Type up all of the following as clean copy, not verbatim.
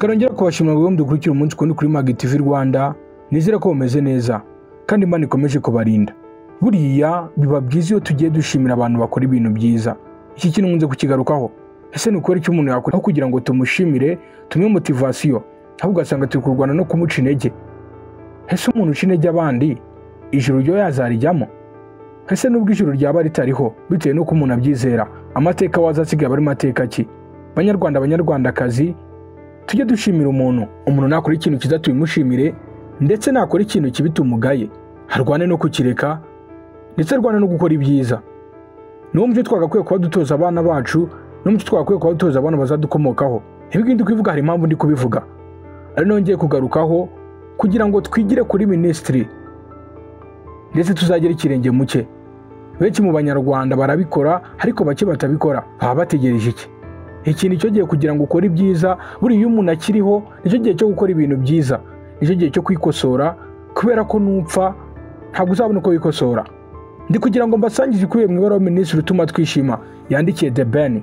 Nakarongera kubashimira ngo mudukurikira umunsi kundi kuri Mag TV Rwanda. Nizera ko bumeze neza kandi Imana ikomeje kubarinda. Buriya biba byiza iyo tugiye dushimira abantu bakora ibintu byiza. Iki kintu nkunze kukigarukaho. Ese ni ukora icyo umuntu yakora kugira ngo tumushimire, tumwe motivation, ahubwo ugasanga turi kurwana no kumuca intege. Ese umuntu uca intege abandi ijuru ryo yazarijyamo? Ese nubwo ijuru ryaba ritariho bitewe nuko umuntu abyizera, amateka wazasigaye bari mateka ki? Banyarwanda banyarwandakazi, tujye dushimira umuntu nakora ikintu kiza tubimushimire, ndetse nakora ikintu kibi tumugaye, harwane no kukireka, ndetse arwane no gukora ibyiza. Niwo mucyo twagakwiye kuba dutoza abana bacu, n'umucyo twagakwiye kuba dutoza abana bazadukomokaho. Ibindi kwivuga hari impamvu ndi kubivuga, ari nongeye kugarukaho kugira ngo twigire kuri ministry, ndetse tuzagera ikirenge muke. Benshi mu banyarwanda barabikora ariko bake batabikora. Baba bategereje iki? Ikintu cyo giye kugira ngo ukore ibyiza. Buri iyo umuntu akiriho nicyo gihe cyo gukora ibintu byiza, nicyo gihe cyo kwikosora, kubera ko nupfa ntabwo uzabona uko wikosora. Ndi kugira ngo mbasangize ikuye mu ibara minisitiri utuma twishima yandikiye The Ben.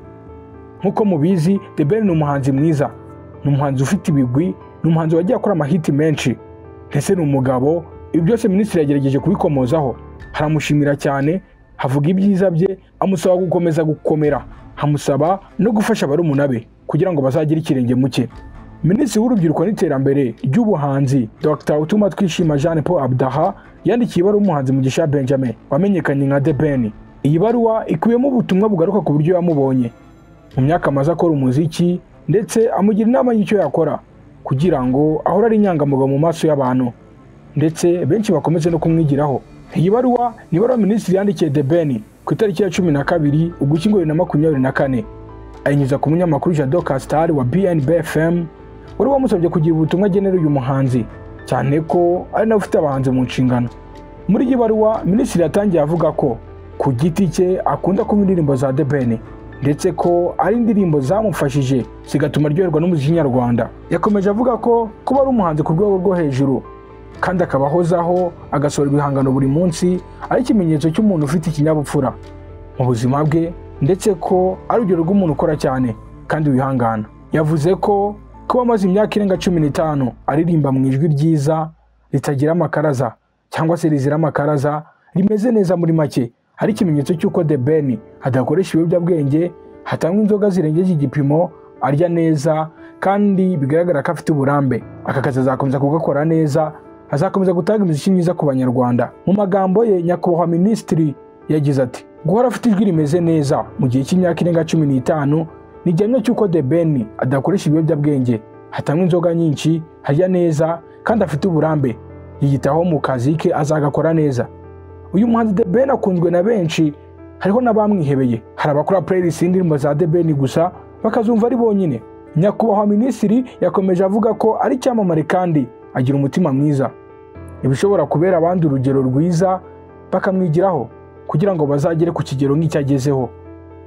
Nkuko mubizi, The Ben ni umuhanzi mwiza, ni umuhanzi ufite ibigwi, ni umuhanzi wagiye akora amahiti menshi, ndetse ni umugabo. Ibi byose minisitiri yagerageje kubikomozaho, haramushimira cyane, havuga ibyiza bye, amusaba gukomeza gukomera, hamusaba no gufasha barumuna be kugira ngo bazagire ikirenge muke. Minisitiri w'urubyiruko n'iterambere ry'ubuhanzi Dr. Utuma twishima Jean Paul Abdaha yandikiye ibaruwa umuhanzi Mugisha Benjamin wamenyekanye nka The Ben. Iyi baruwa ikubiyemo ubutumwa bugaruka ku buryo yamubonye mu myaka amaze akora umuziki, ndetse amugira inama y'icyo yakora kugira ngo ahore ari inyangamugayo mu maso y'abantu, ndetse benshi bakomeze no kumwigiraho. Iyi baruwa ni ibaruwa minisitiri yandikiye The Ben ku itariki ya 12 Ugushyingo 2024, ayinyuza ku munyamakuru Jado Castar wa BNB FM, wari wamusabye kugira ubutumwa agenera uyu muhanzi, cyane ko ari nawe ufite abahanzi mu nshingano. Muri iyi baruwa minisitiri yatangiye avuga ko ku giti cye akunda kumva indirimbo za The Ben, ndetse ko ari indirimbo zamufashije zigatuma aryoherwa n'umuziki nyarwanda. Yakomeje avuga ko kuba ari umuhanzi ku rwego rwo hejuru kandi akabahozaho agasohora ibihangano buri munsi ari ikimenyetso cy'umuntu ufite ikinyabupfura mu buzima bwe, ndetse ko ari urugero rw'umuntu ukora cyane kandi wihangana. Yavuze ko kuba amaze imyaka irenga 15 aririmba mu ijwi ryiza ritagira amakaraza cyangwa se rizira amakaraza, rimeze neza muri make, ari ikimenyetso cy'uko The Ben adakoresha ibiyobyabwenge, hatangwa inzoga zirengeje igipimo, arya neza, kandi bigaragara ko afite uburambe. Aka kazi azakomeza kugakora neza, azakomeza gutanga imiziki myiza ku banyarwanda. Mu magambo ye, nyakubahwa minisitiri yagize ati, guhora afite ijwi rimeze neza mu gihe cy'imyaka irenga 15 ni igihamya cy'uko The Ben adakoresha ibiyobyabwenge, hatangwa inzoga nyinshi, arya neza, kandi afite uburambe. Yiyitaho mu kazi ke, azagakora neza. Uyu muhanzi The Ben akunzwe na benshi, hariho n'abamwihebeye. Hari abakora playlist y'indirimbo za The Ben gusa bakazumva ari bonyine. Nyakubahwa minisitiri yakomeje avuga ko ari icyamamare kandi agira umutima mwiza, ibishobora kubera abandi urugero rwiza bakamwigiraho kugira ngo bazagere ku kigero nk'icyagezeho.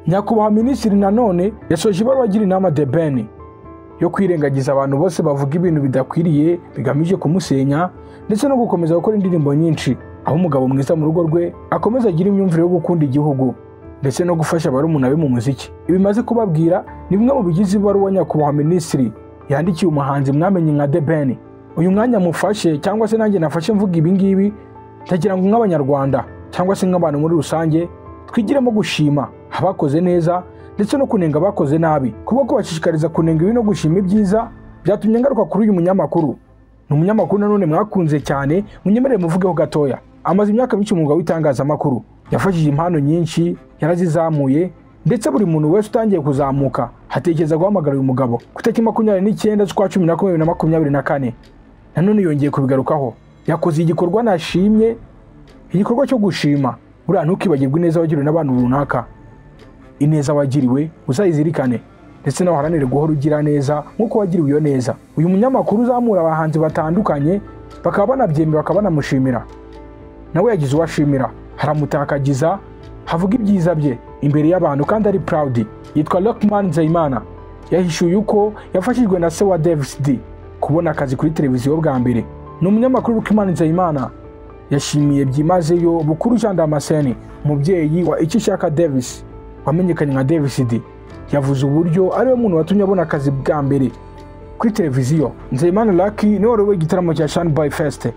Nyakubahwa minisitiri nanone yasoje ibaruwa agira inama The Ben yo kwirengagiza abantu bose bavuga ibintu bidakwiriye bigamije kumusenya, ndetse no gukomeza gukora indirimbo nyinshi, aho umugabo mwiza mu rugo rwe akomeza agira imyumvire yo gukunda igihugu ndetse no gufasha barumuna be mu muziki. Ibimaze kubabwira ni bimwe mu bigize ibaruwa nyakubahwa minisitiri yandikiye umuhanzi mwamenye nka The Ben. Uyu mwanya mufashe, cyangwa se nanjye nafashe mvuga ibi ngibi, ndagira ngo nk'abanyarwanda cyangwa se nk'abantu muri rusange twigiremo gushima abakoze neza ndetse no kunenga abakoze nabi, kuko kubashishikariza kunenga ibi no gushima ibyiza byatumye ngaruka kuri uyu munyamakuru. Ni umunyamakuru nanone mwakunze cyane, munyemerere muvugeho gatoya. Amaze imyaka myinshi mu mwuga w'itangazamakuru, yafashije impano nyinshi, yarazizamuye, ndetse buri muntu wese utangiye kuzamuka hatekereza guhamagara uyu mugabo. Ku itariki 29 z'ukwa 10 2024 nanone yongeye kubigarukaho, yakoze igikorwa nashimye, igikorwa cyo gushima. Buriya ntukibagirwe neza wagiriwe n'abantu runaka, ineza wagiriwe uzayizirikane, ndetse nawe haranire guhora ugira neza nk'uko wagiriwe iyo neza. Uyu munyamakuru uzamura abahanzi batandukanye, bakaba banabyemera, bakaba banamushimira. Nawe yagize uwashimira, haramutakagiza, havuga ibyiza bye imbere y'abantu kandi ari proud. Yitwa Rockman Nzeyimana, yahishuye uko yafashijwe na se wa Davis D kubona akazi kuri televiziyo bwa mbere. Ni umunyamakuru Rockman Nzeyimana yashimiye byimazeyo Bukuru Jean Damascene, umubyeyi wa Ikishaka Davis wamenyekanye nka Davis D. Yavuze uburyo ari we muntu watumye abona akazi bwa mbere kuri televiziyo. Nzeyimana Lucky niwe wayoboye igitaramo cya Shanboy Fest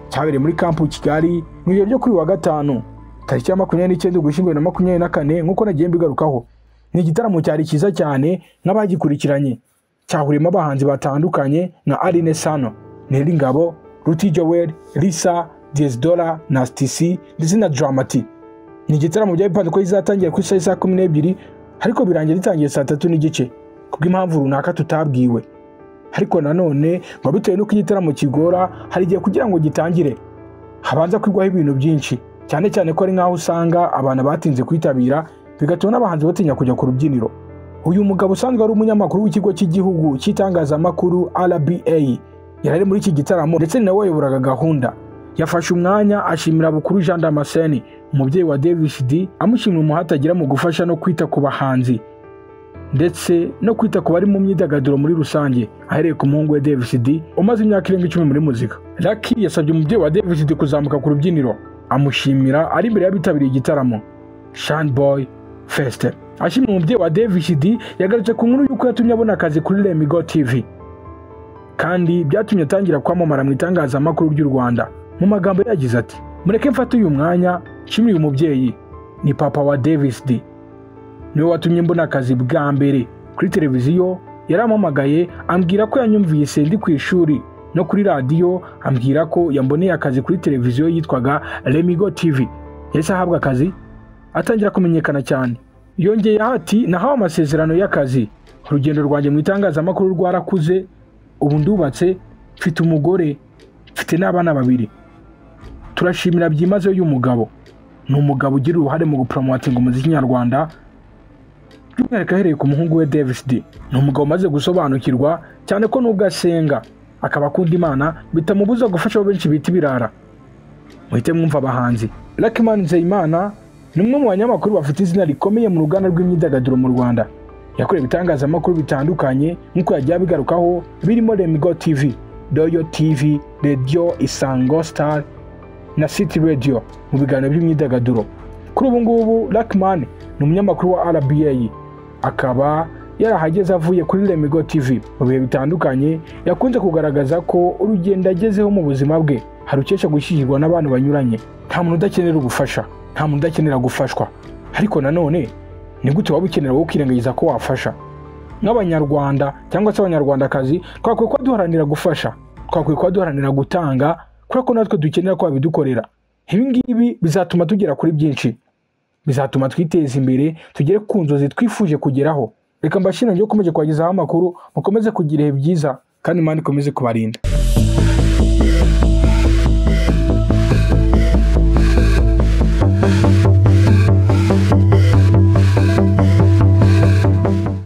cyabereye muri kampu Kigali mu gihe byo kuri wa gatanu tariki ya 29 Ugushyingo 2024 nk'uko nagiye mbigarukaho. Ni igitaramo cyari cyiza cyane n'abagikurikiranye, cyahuriyemo abahanzi batandukanye nka Aline Sano, Nelly Ngabo, Ruti Joel, Lisa, Diezdola, Nasty C ndetse na Dramati. Ni igitaramo byabipanze ko kizatangira ku saa 12 ariko birangira ritangiye saa 3:30 kubw'impamvu runaka tutabwiwe. Ariko nanone ngo bitewe n'uko igitaramo kigora, hari igihe kugira ngo gitangire habanza kwigwaho ibintu byinshi, cyane cyane ko ari nkaho usanga abantu batinze kwitabira bigatuma n'abahanzi batinya kujya ku rubyiniro. Uyu mugabo usanzwe ari umunyamakuru w'ikigo cy'igihugu cy'itangazamakuru RBA yarari muri iki gitaramo ndetse nawe wayoboraga gahunda. Yafashe umwanya ashimira Bukuru Jean Damascene, umubyeyi wa Davis D, amushimira umuhate agira mu gufasha no kwita ku bahanzi ndetse no kwita ku bari mu myidagaduro muri rusange, ahereye ku muhungu we Davis D umaze imyaka irenga 10 muri muzika. Lucky yasabye umubyeyi wa Davis D kuzamuka ku rubyiniro amushimira ari imbere y'abitabiriye igitaramo Shanboy Fest. Ashimira umubyeyi wa Davis D yagarutse ku nkuru y'uko yatumye abona akazi kuri Lemigo TV kandi byatumye atangira kwamamara mu itangazamakuru ry'u Rwanda. Mu magambo yagize ati, mureke mfate uyu mwanya nshimire uyu mubyeyi, ni papa wa Davis D, niwe watumye mbona akazi bwa mbere kuri televiziyo. Yarampamagaye ambwira ko yanyumvise ndi ku ishuri no kuri radio, ambwira ko yamboneye akazi kuri televiziyo yitwaga Lemigo TV. Yahise ahabwa akazi atangira kumenyekana cyane. Yongeye ati, nahawe amasezerano y'akazi, urugendo rwanjye mu itangazamakuru rwarakuze, ubu ndubatse, mfite umugore, mfite n'abana 2. Turashimira byimazeyo uyu mugabo. Ni umugabo ugira uruhare mu gupromotinga umuziki nyarwanda, by'umwihariko ahereye ku muhungu we Davis D. Ni umugabo umaze gusobanukirwa cyane ko nubwo asenga akaba akunda Imana bitamubuza gufasha abo benshi bita ibirara. Muhite mwumva abahanzi. Lucky Nzeyimana ni umwe mu banyamakuru bafite izina rikomeye mu ruganda rw'imyidagaduro mu Rwanda. Yakoreye ibitangazamakuru bitandukanye nk'uko yagiye abigarukaho, birimo Lemigo TV, Doyo TV, Radio Isango Star na City Radio mu biganiro by'imyidagaduro. Kuri ubu ngubu Lucky ni umunyamakuru wa RBA, akaba yarahageze avuye kuri Lemigo TV. Mu bihe bitandukanye yakunze kugaragaza ko urugendo agezeho mu buzima bwe harukesha gushyigirwa n'abantu banyuranye. Nta muntu udakenera ubufasha, nta muntu udakenera gufashwa, ariko nanone ni gute waba ukenera wowe ukirengagiza ko wafasha? Nk'abanyarwanda cyangwa se abanyarwandakazi twakwiye ko duharanira gufasha, twakwiye ko duharanira gutanga, kuko natwe dukenera ko babidukorera. Ibi ngibi bizatuma tugera kuri byinshi, bizatuma twiteza imbere, tugere ku nzozi twifuje kugeraho. Reka mbashimire ngo ukomeje kwagezaho amakuru, mukomeze kugira ibihe byiza kandi Imana ikomeze kubarinda.